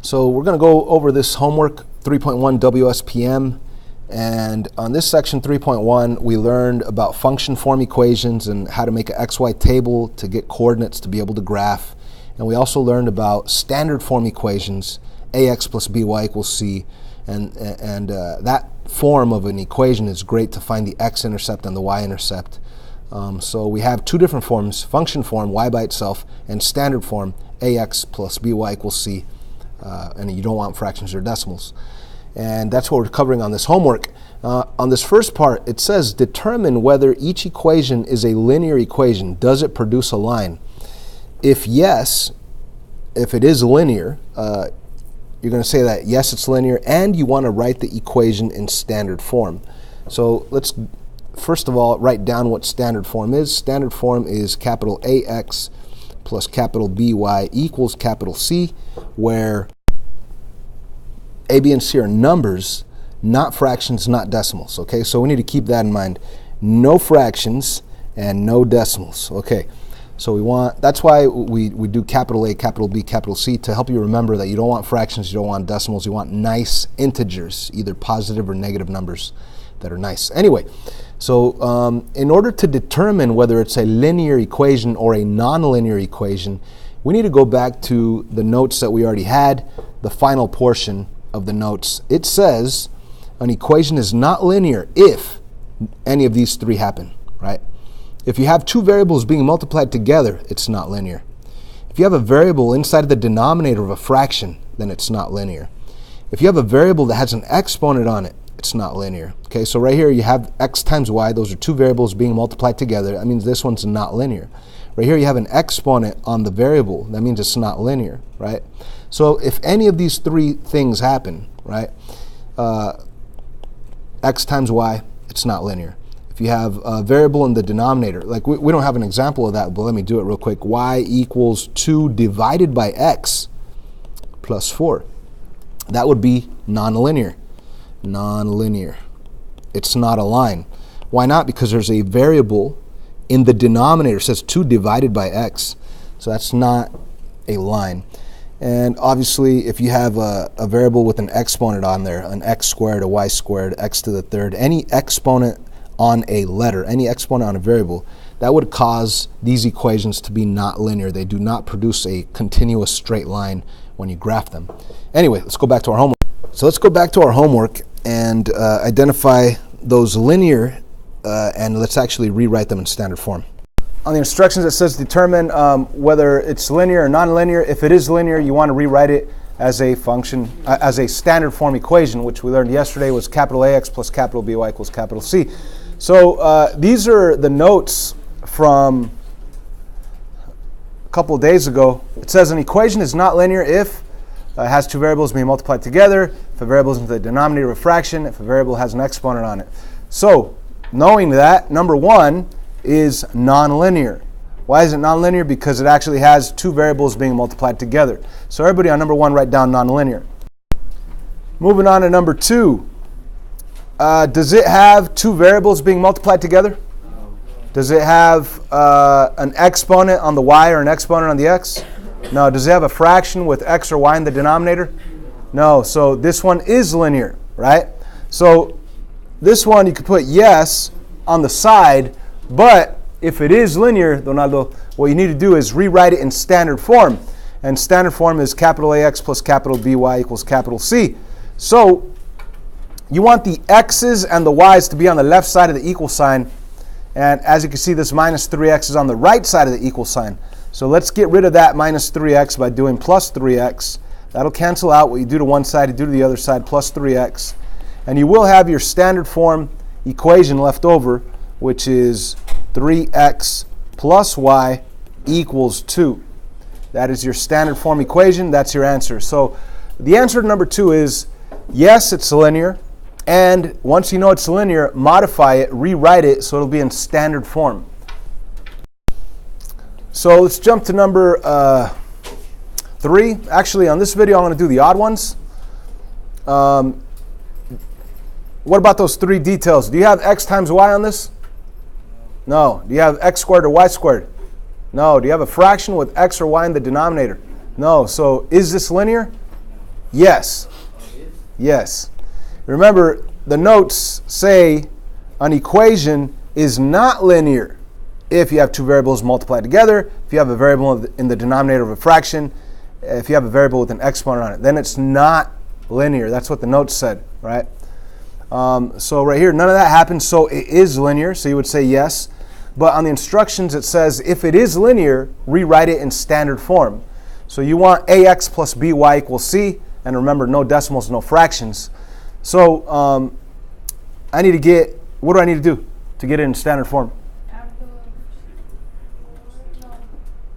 So we're going to go over this homework 3.1 WSPM, and on this section 3.1 we learned about function form equations and how to make an XY table to get coordinates to be able to graph. And we also learned about standard form equations, ax plus by equals c, and that form of an equation is great to find the x-intercept and the y-intercept. So we have two different forms: function form, y by itself, and standard form, ax plus by equals c. And you don't want fractions or decimals. And that's what we're covering on this homework. On this first part, it says determine whether each equation is a linear equation. Does it produce a line? If yes, if it is linear, you're going to say that yes, it's linear, and you want to write the equation in standard form. So let's first of all write down what standard form is. Standard form is capital AX plus capital BY equals capital C, where A, B, and C are numbers, not fractions, not decimals. Okay, so we need to keep that in mind. No fractions and no decimals. Okay, so that's why we do capital A, capital B, capital C, to help you remember that you don't want fractions, you don't want decimals, you want nice integers, either positive or negative numbers that are nice. Anyway, so in order to determine whether it's a linear equation or a nonlinear equation, we need to go back to the notes that we already had, the final portion of the notes. It says an equation is not linear if any of these three happen, right? If you have two variables being multiplied together, it's not linear. If you have a variable inside of the denominator of a fraction, then it's not linear. If you have a variable that has an exponent on it, it's not linear. Okay, so right here you have x times y. Those are two variables being multiplied together. That means this one's not linear. Right here you have an exponent on the variable. That means it's not linear, right? So if any of these three things happen, right, x times y, it's not linear. If you have a variable in the denominator, like we don't have an example of that, but let me do it real quick. Y equals 2 divided by x plus 4. That would be nonlinear. Nonlinear. It's not a line. Why not? Because there's a variable in the denominator. It says 2 divided by x. So that's not a line. And obviously, if you have a variable with an exponent on there, an x squared, a y squared, x to the third, any exponent on a letter, any exponent on a variable, that would cause these equations to be not linear. They do not produce a continuous straight line when you graph them. Anyway, let's go back to our homework. So let's go back to our homework and identify those linear, and let's actually rewrite them in standard form. On the instructions it says determine whether it's linear or non-linear. If it is linear, you want to rewrite it as a function, as a standard form equation, which we learned yesterday was capital AX plus capital BY equals capital C. So these are the notes from a couple of days ago. It says an equation is not linear if it has two variables being multiplied together, if a variable is in the denominator of a fraction, if a variable has an exponent on it. So knowing that, number one is nonlinear. Why is it nonlinear? Because it actually has two variables being multiplied together. So everybody on number one, write down nonlinear. Moving on to number two. Does it have two variables being multiplied together? No. Does it have an exponent on the y or an exponent on the x? No. Does it have a fraction with x or y in the denominator? No. So this one is linear, right? So this one you could put yes on the side, but if it is linear, Donaldo, what you need to do is rewrite it in standard form. And standard form is capital AX plus capital BY equals capital C. So you want the x's and the y's to be on the left side of the equal sign. And as you can see, this minus 3x is on the right side of the equal sign. So let's get rid of that minus 3x by doing plus 3x. That'll cancel out. What you do to one side, you do to the other side, plus 3x. And you will have your standard form equation left over, which is 3x plus y equals 2. That is your standard form equation. That's your answer. So the answer to number two is yes, it's linear. And once you know it's linear, modify it, rewrite it so it'll be in standard form. So let's jump to number 3. Actually, on this video, I'm going to do the odd ones. What about those three details? Do you have x times y on this? No. Do you have x squared or y squared? No. Do you have a fraction with x or y in the denominator? No. So is this linear? Yes. Yes. Remember, the notes say an equation is not linear if you have two variables multiplied together, if you have a variable in the denominator of a fraction, if you have a variable with an exponent on it, then it's not linear. That's what the notes said, right? So right here, none of that happens, so it is linear, so you would say yes. But on the instructions, it says if it is linear, rewrite it in standard form. So you want ax plus by equals c, and remember, no decimals, no fractions. So I need to get, what do I need to do to get it in standard form?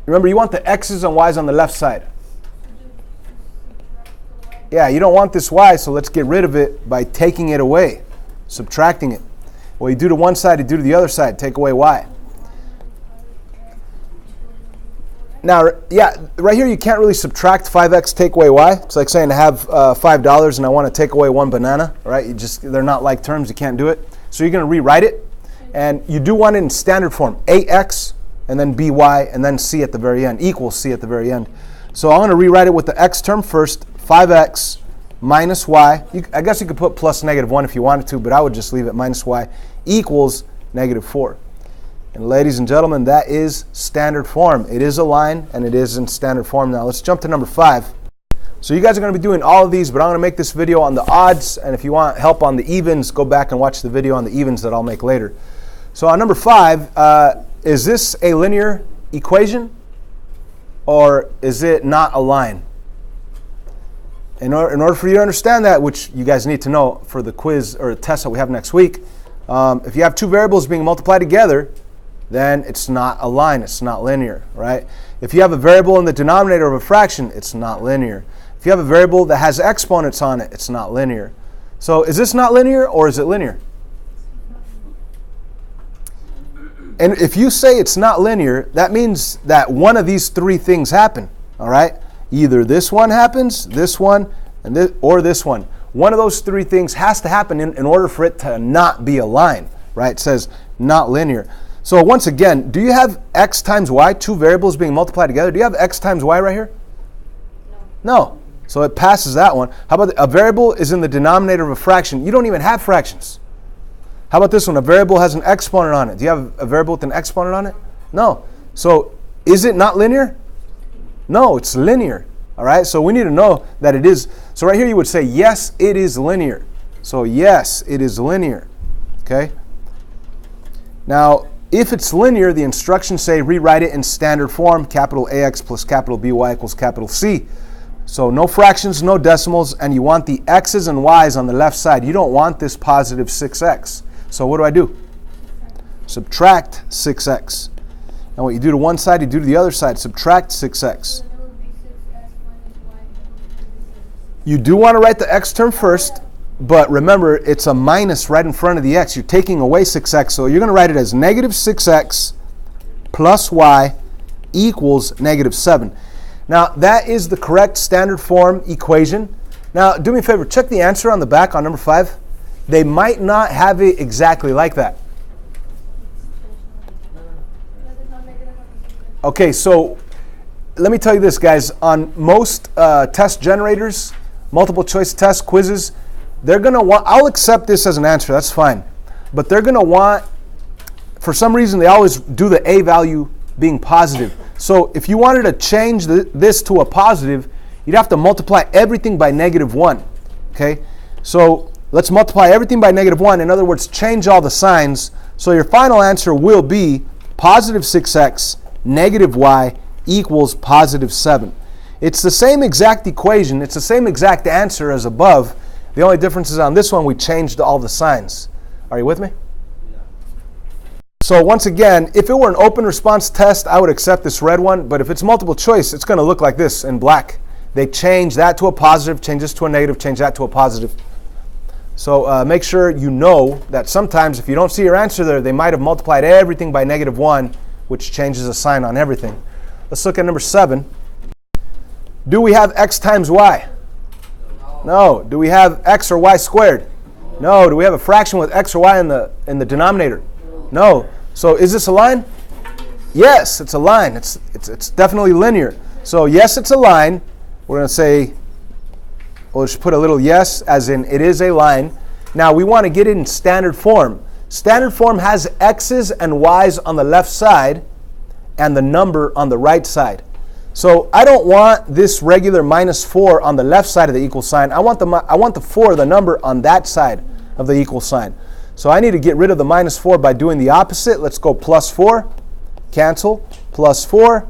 Remember, you want the x's and y's on the left side. Yeah, you don't want this y, so let's get rid of it by taking it away, subtracting it. Well, you do to one side, you do to the other side, take away y. Now, yeah, right here you can't really subtract 5x, take away y. It's like saying I have $5 and I want to take away one banana, right? They're not like terms, you can't do it. So you're going to rewrite it, and you do want it in standard form, ax and then by and then c at the very end, equals c at the very end. So I'm going to rewrite it with the x term first, 5x minus y. I guess you could put plus -1 if you wanted to, but I would just leave it minus y equals -4. And ladies and gentlemen, that is standard form. It is a line, and it is in standard form. Now let's jump to number 5. So you guys are going to be doing all of these, but I'm going to make this video on the odds, and if you want help on the evens, go back and watch the video on the evens that I'll make later. So on number 5, is this a linear equation, or is it not a line? In order for you to understand that, which you guys need to know for the quiz or test that we have next week, if you have two variables being multiplied together, then it's not a line, it's not linear, right? If you have a variable in the denominator of a fraction, it's not linear. If you have a variable that has exponents on it, it's not linear. So is this not linear, or is it linear? And if you say it's not linear, that means that one of these three things happen, all right? Either this one happens, this one, and this, or this one. One of those three things has to happen in order for it to not be a line, right? It says not linear. So once again, do you have x times y, two variables being multiplied together? Do you have x times y right here? No. So it passes that one. How about a variable is in the denominator of a fraction? You don't even have fractions. How about this one? A variable has an exponent on it. Do you have a variable with an exponent on it? No. So is it not linear? No, it's linear. All right, so we need to know that it is. So right here you would say, yes, it is linear. So yes, it is linear. Okay? Now, if it's linear, the instructions say rewrite it in standard form, capital AX plus capital BY equals capital C. So no fractions, no decimals, and you want the x's and y's on the left side. You don't want this positive 6x. So what do? Subtract 6x. And what you do to one side, you do to the other side. Subtract 6x. You do want to write the x term first, but remember, it's a minus right in front of the x. You're taking away 6x, so you're going to write it as negative 6x plus y equals -7. Now, that is the correct standard form equation. Now, do me a favor, check the answer on the back on number 5. They might not have it exactly like that. Okay, so let me tell you this, guys. On most test generators, multiple choice test quizzes, they're going to want, I'll accept this as an answer, that's fine. But they're going to want, for some reason, they always do the A value being positive. So if you wanted to change this to a positive, you'd have to multiply everything by -1. Okay, so let's multiply everything by -1. In other words, change all the signs. So your final answer will be positive 6x negative y equals +7. It's the same exact equation. It's the same exact answer as above. The only difference is on this one, we changed all the signs. Are you with me? Yeah. So once again, if it were an open response test, I would accept this red one. But if it's multiple choice, it's going to look like this in black. They change that to a positive, change this to a negative, change that to a positive. So make sure you know that sometimes if you don't see your answer there, they might have multiplied everything by -1, which changes a sign on everything. Let's look at number 7. Do we have x times y? No. Do we have x or y squared? No. Do we have a fraction with x or y in the denominator? No. So is this a line? Yes, it's a line. It's definitely linear. So yes, it's a line. We're going to say We'll just put a little yes, as in it is a line. Now we want to get it in standard form. Standard form has x's and y's on the left side and the number on the right side. So I don't want this regular -4 on the left side of the equal sign. I want the 4, the number, on that side of the equal sign. So I need to get rid of the -4 by doing the opposite. Let's go +4, cancel, +4.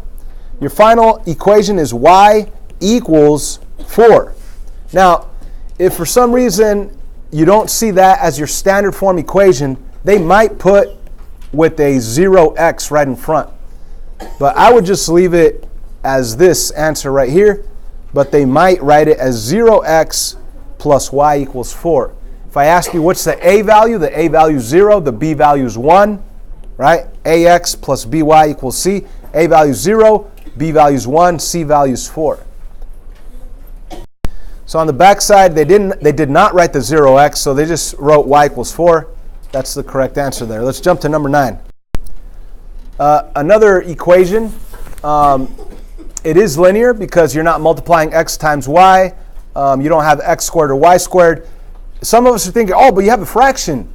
Your final equation is y equals 4. Now, if for some reason you don't see that as your standard form equation, they might put with a 0x right in front. But I would just leave it as this answer right here, but they might write it as 0x plus y equals 4. If I ask you what's the a value is 0, the b value is 1, right? ax plus by equals c. A value is 0, b value is 1, c value is 4. So on the back side, they did not write the 0x, so they just wrote y equals 4. That's the correct answer there. Let's jump to number 9. Another equation. It is linear because you're not multiplying x times y. You don't have x squared or y squared. Some of us are thinking, oh, but you have a fraction.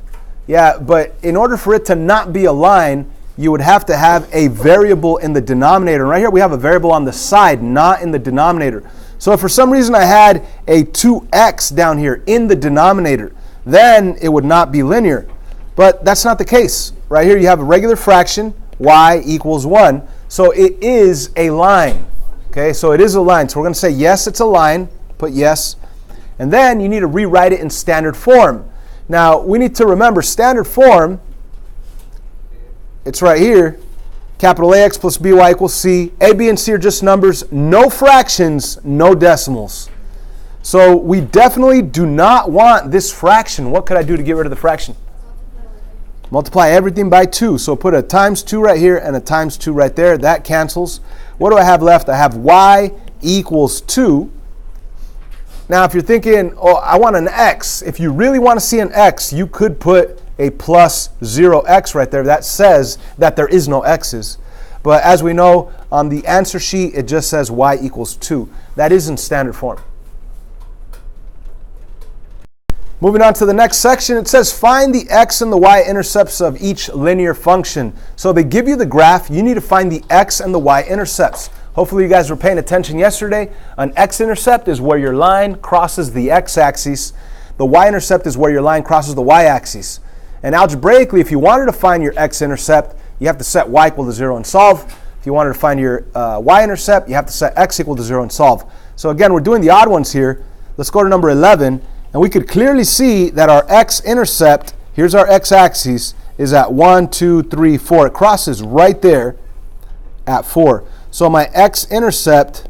Yeah, but in order for it to not be a line, you would have to have a variable in the denominator. And right here we have a variable on the side, not in the denominator. So if for some reason I had a 2x down here in the denominator, then it would not be linear. But that's not the case. Right here you have a regular fraction, y equals 1. So it is a line. Okay, so it is a line. So we're going to say yes, it's a line. Put yes. And then you need to rewrite it in standard form. Now, we need to remember standard form, it's right here. Capital AX plus BY equals C. A, B, and C are just numbers. No fractions, no decimals. So we definitely do not want this fraction. What could I do to get rid of the fraction? Multiply everything by 2. So put a times 2 right here and a times 2 right there. That cancels. What do I have left? I have y equals 2. Now, if you're thinking, oh, I want an x. If you really want to see an x, you could put a plus 0x right there. That says that there is no x's. But as we know, on the answer sheet, it just says y equals 2. That is in standard form. Moving on to the next section, it says find the x and the y intercepts of each linear function. So they give you the graph. You need to find the x and the y intercepts. Hopefully you guys were paying attention yesterday. An x-intercept is where your line crosses the x-axis. The y-intercept is where your line crosses the y-axis. And algebraically, if you wanted to find your x-intercept, you have to set y equal to 0 and solve. If you wanted to find your y-intercept, you have to set x equal to 0 and solve. So again, we're doing the odd ones here. Let's go to number 11. And we could clearly see that our x-intercept, here's our x-axis, is at 1, 2, 3, 4. It crosses right there at 4. So my x-intercept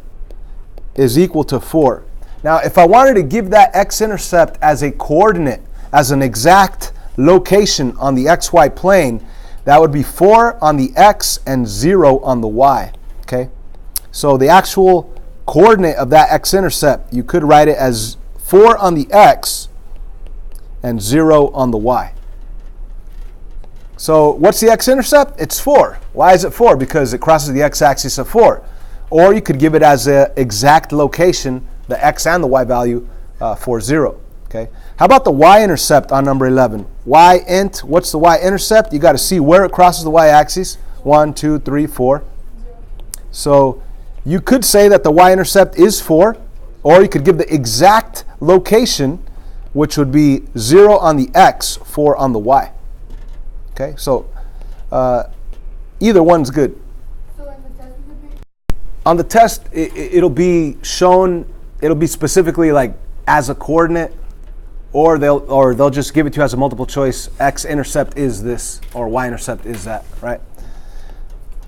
is equal to 4. Now, if I wanted to give that x-intercept as a coordinate, as an exact location on the xy plane, that would be 4 on the x and 0 on the y. Okay? So the actual coordinate of that x-intercept, you could write it as 4 on the x and 0 on the y. So what's the x-intercept? It's 4. Why is it 4? Because it crosses the x-axis of 4. Or you could give it as an exact location, the x and the y value for 0. Okay. How about the y-intercept on number 11? Y-int, what's the y-intercept? You got to see where it crosses the y-axis. 1, 2, 3, 4. So you could say that the y-intercept is 4. Or you could give the exact location, which would be 0 on the x, 4 on the y. Okay, so either one's good. So in the test, on the test, it'll be shown. It'll be specifically like as a coordinate, or they'll just give it to you as a multiple choice. X-intercept is this, or y-intercept is that, right?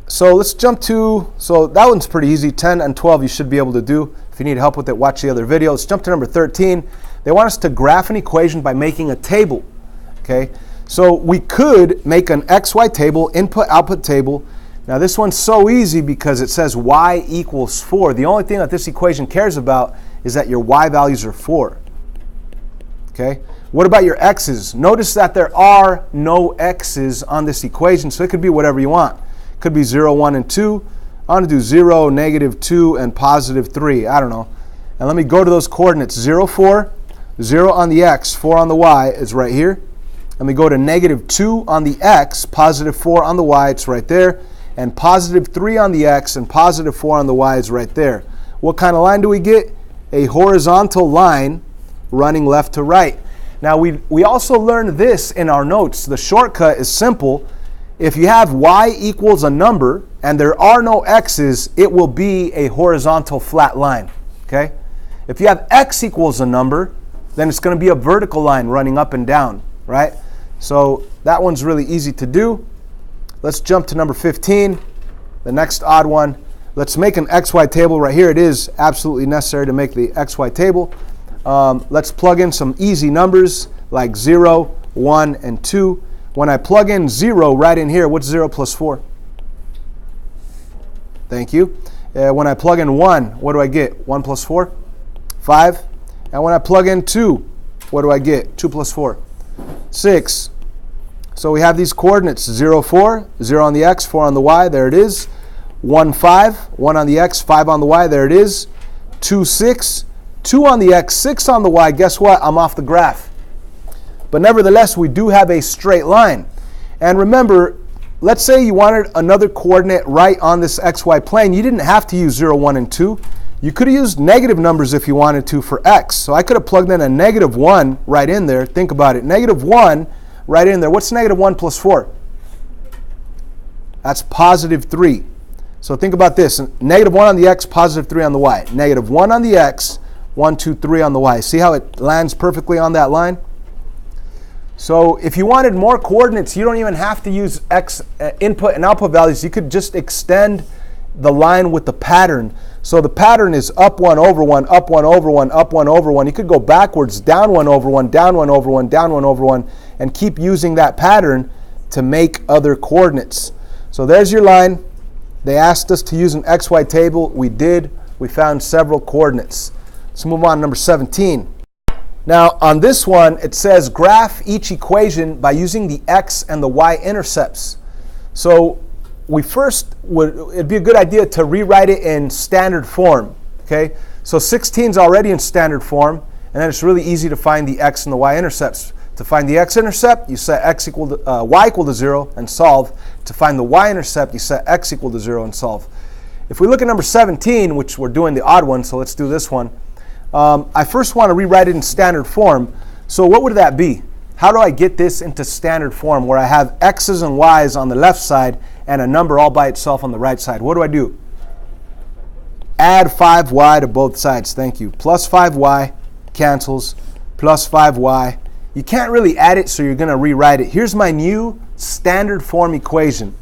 So let's jump to. So that one's pretty easy. 10 and 12 you should be able to do. If you need help with it, watch the other video. Let's jump to number 13. They want us to graph an equation by making a table. Okay. So we could make an XY table, input-output table. Now this one's so easy because it says y equals 4. The only thing that this equation cares about is that your y values are 4. Okay? What about your x's? Notice that there are no x's on this equation, so it could be whatever you want. It could be 0, 1, and 2. I want to do 0, -2, and +3. I don't know. And let me go to those coordinates. 0, 4, 0 on the x, 4 on the y is right here. Let me go to negative 2 on the x, positive 4 on the y, it's right there. And positive 3 on the x and positive 4 on the y is right there. What kind of line do we get? A horizontal line running left to right. Now we also learned this in our notes. The shortcut is simple. If you have y equals a number and there are no x's, it will be a horizontal flat line. Okay? If you have x equals a number, then it's going to be a vertical line running up and down, right? So that one's really easy to do. Let's jump to number 15, the next odd one. Let's make an XY table right here. It is absolutely necessary to make the XY table. Let's plug in some easy numbers like 0, 1, and 2. When I plug in 0 right in here, what's 0 plus 4? Thank you. When I plug in 1, what do I get? 1 plus 4? 5. And when I plug in 2, what do I get? 2 plus 4? 6. So we have these coordinates, 0, 4, 0 on the x, 4 on the y, there it is. 1, 5, 1 on the x, 5 on the y, there it is. 2, 6, 2 on the x, 6 on the y, guess what? I'm off the graph. But nevertheless, we do have a straight line. And remember, let's say you wanted another coordinate right on this xy plane. You didn't have to use 0, 1, and 2. You could have used negative numbers if you wanted to for x. So I could have plugged in a negative 1 right in there. Think about it. Negative 1 right in there. What's negative 1 plus 4? That's positive 3. So think about this. Negative 1 on the x, positive 3 on the y. Negative 1 on the x, 1, 2, 3 on the y. See how it lands perfectly on that line? So if you wanted more coordinates, you don't even have to use x input and output values. You could just extend the line with the pattern. So the pattern is up 1 over 1, up 1 over 1, up 1 over 1. You could go backwards, down 1 over 1, down 1 over 1, down 1 over 1, and keep using that pattern to make other coordinates. So there's your line. They asked us to use an XY table. We did. We found several coordinates. Let's move on to number 17. Now on this one, it says graph each equation by using the x and the y intercepts. So it'd be a good idea to rewrite it in standard form. Okay, so 16 is already in standard form, and then it's really easy to find the x and the y intercepts. To find the x-intercept, you set y equal to 0 and solve. To find the y-intercept, you set x equal to 0 and solve. If we look at number 17, which we're doing the odd one, so let's do this one. I first want to rewrite it in standard form. So what would that be? How do I get this into standard form where I have x's and y's on the left side and a number all by itself on the right side? What do? Add 5y to both sides. Thank you. Plus 5y cancels. Plus 5y. You can't really add it, so you're going to rewrite it. Here's my new standard form equation.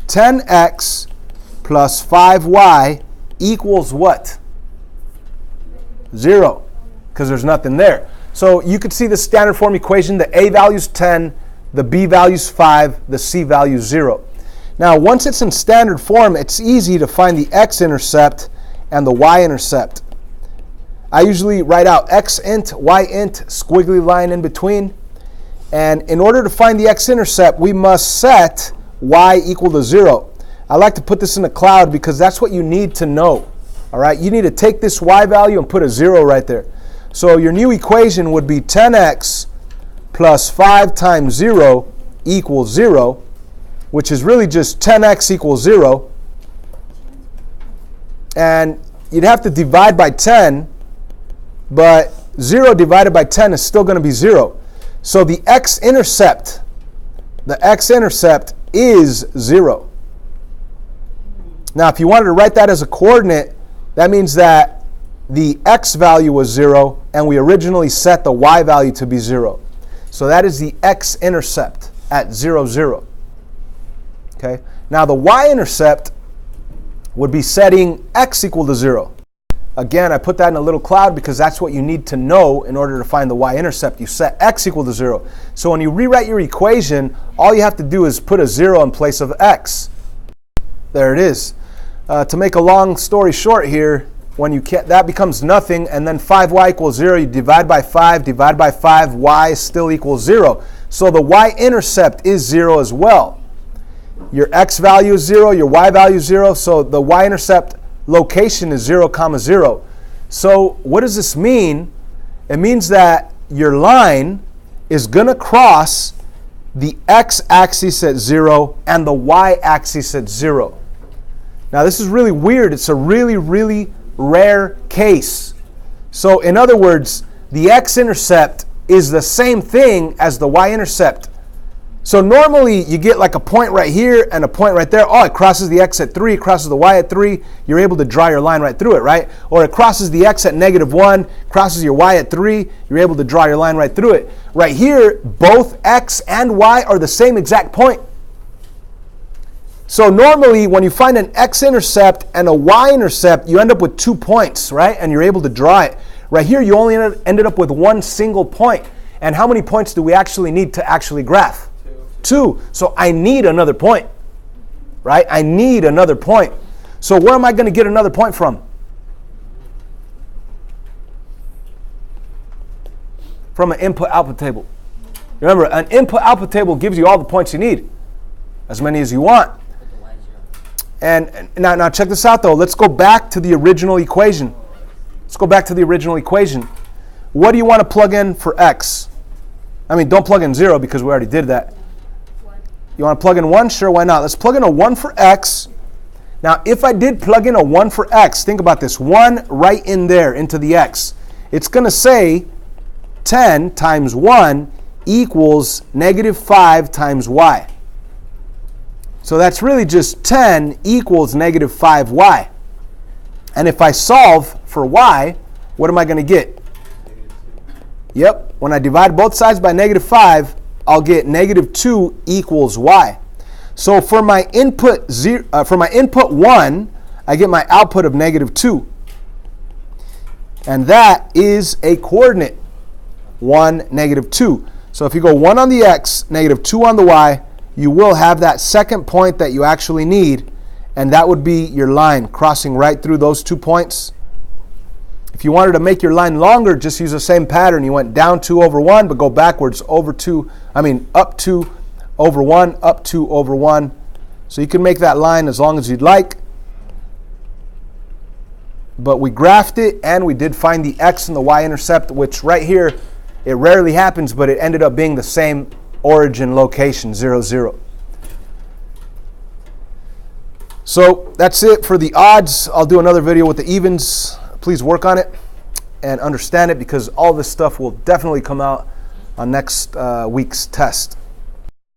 10x plus 5y equals what? 0, because there's nothing there. So you could see the standard form equation. The a value is 10, the b value is 5, the c value is 0. Now, once it's in standard form, it's easy to find the x-intercept and the y-intercept. I usually write out x int, y int, squiggly line in between. And in order to find the x-intercept, we must set y equal to 0. I like to put this in a cloud because that's what you need to know. All right, you need to take this y value and put a 0 right there. So your new equation would be 10x plus 5 times 0 equals 0, which is really just 10x equals 0. And you'd have to divide by 10, but 0 divided by 10 is still going to be 0. So the x-intercept is 0. Now, if you wanted to write that as a coordinate, that means that the x value was 0, and we originally set the y value to be 0. So that is the x-intercept at 0, 0. Okay. Now the y-intercept would be setting x equal to 0. Again, I put that in a little cloud because that's what you need to know in order to find the y-intercept. You set x equal to 0. So when you rewrite your equation, all you have to do is put a 0 in place of x. There it is. To make a long story short here, when that becomes nothing, and then 5y equals 0, you divide by 5, y still equals 0. So the y-intercept is 0 as well. Your x value is 0, your y value is 0, so the y-intercept location is 0, 0. So what does this mean? It means that your line is going to cross the x-axis at 0 and the y-axis at 0. Now this is really weird. It's a really, really rare case. So in other words, the x-intercept is the same thing as the y-intercept. So normally you get like a point right here and a point right there. Oh, it crosses the x at 3, it crosses the y at 3. You're able to draw your line right through it, right? Or it crosses the x at -1, crosses your y at 3. You're able to draw your line right through it. Right here, both x and y are the same exact point. So normally when you find an x-intercept and a y-intercept, you end up with 2 points, right? And you're able to draw it. Right here, you only ended up with one single point. And how many points do we actually need to actually graph? 2. So I need another point, right? I need another point. So where am I going to get another point from? From an input-output table. Remember, an input-output table gives you all the points you need, as many as you want. And now check this out, though. Let's go back to the original equation. Let's go back to the original equation. What do you want to plug in for x? I mean, don't plug in 0 because we already did that. You want to plug in 1? Sure, why not? Let's plug in a 1 for x. Now, if I did plug in a 1 for x, think about this. 1 right in there into the x. It's going to say 10 times 1 equals -5 times y. So that's really just 10 equals -5y. And if I solve for y, what am I going to get? Yep, when I divide both sides by -5, I'll get -2 equals y. So for my input 1, I get my output of -2. And that is a coordinate, 1, -2. So if you go 1 on the x, -2 on the y, you will have that second point that you actually need, and that would be your line crossing right through those 2 points. If you wanted to make your line longer, just use the same pattern. You went down 2 over 1, but go backwards up 2 over 1, up 2 over 1. So you can make that line as long as you'd like. But we graphed it, and we did find the x and the y-intercept, which right here, it rarely happens, but it ended up being the same origin location, 0, 0. So that's it for the odds. I'll do another video with the evens. Please work on it and understand it, because all this stuff will definitely come out on next week's test.